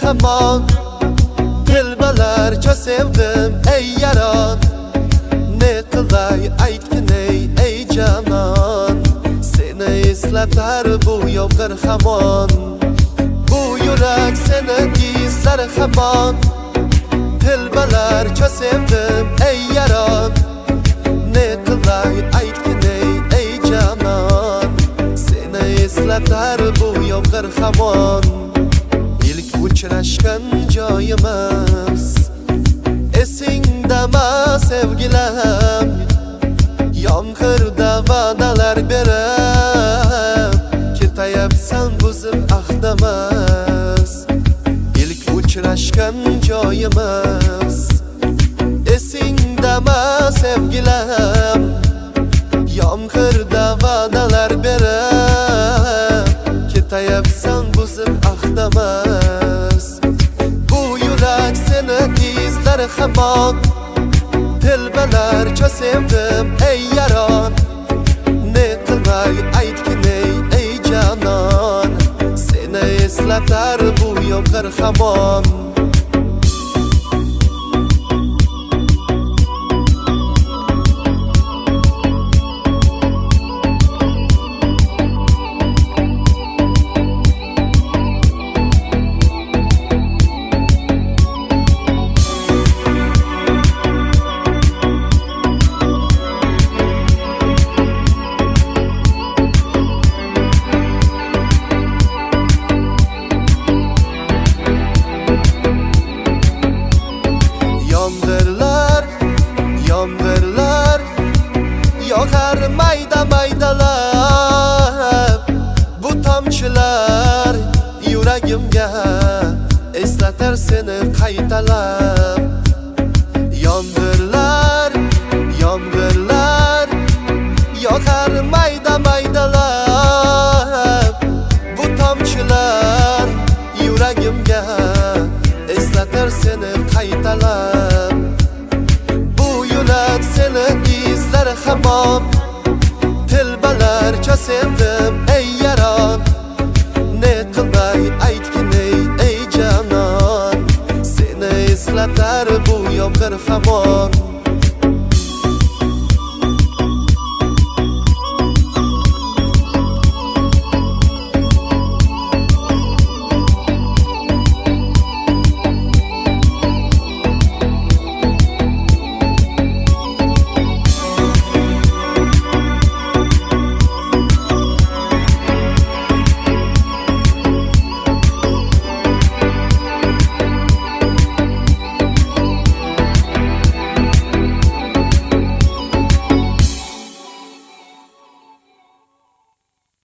hamon Dilbalarcha sevdim ey yaron Ne qilay aytgin ey janon Seni eslatar bu yomg'ir hamon Bu yurak seni izlar hamon Dilbalarcha sevdim ey yaron Ne qilay aytgin ey janon Seni eslatar bu yomg'ir hamon İlk uchrashgan joyimiz Esingdami sevgilim Yomg'irda va'dalar berib Ketayapsan buzib ahdimiz İlk uchrashgan joyimiz Esingdami sevgilim Yomg'irda va'dalar berib Ketayapsan buzib ahdimiz Bu yurak seni izlar hamon Dilbalarcha sevdim ey yaron Ne qilay aytgin ey janon Seni eslatar bu yomg'ir hamon Yomg'irlar yog'ar maydalab Bu tomchilar yuragimga eslatar seni qaytalab Yomg'irlar yog'ar maydalab Bu tomchilar yuragimga eslatar seni qaytalab Seni izlar hamon Dilbalarcha sevdim ey yaron Ne qilay aytgin ey janon Seni eslatar bu yomg'ir hamon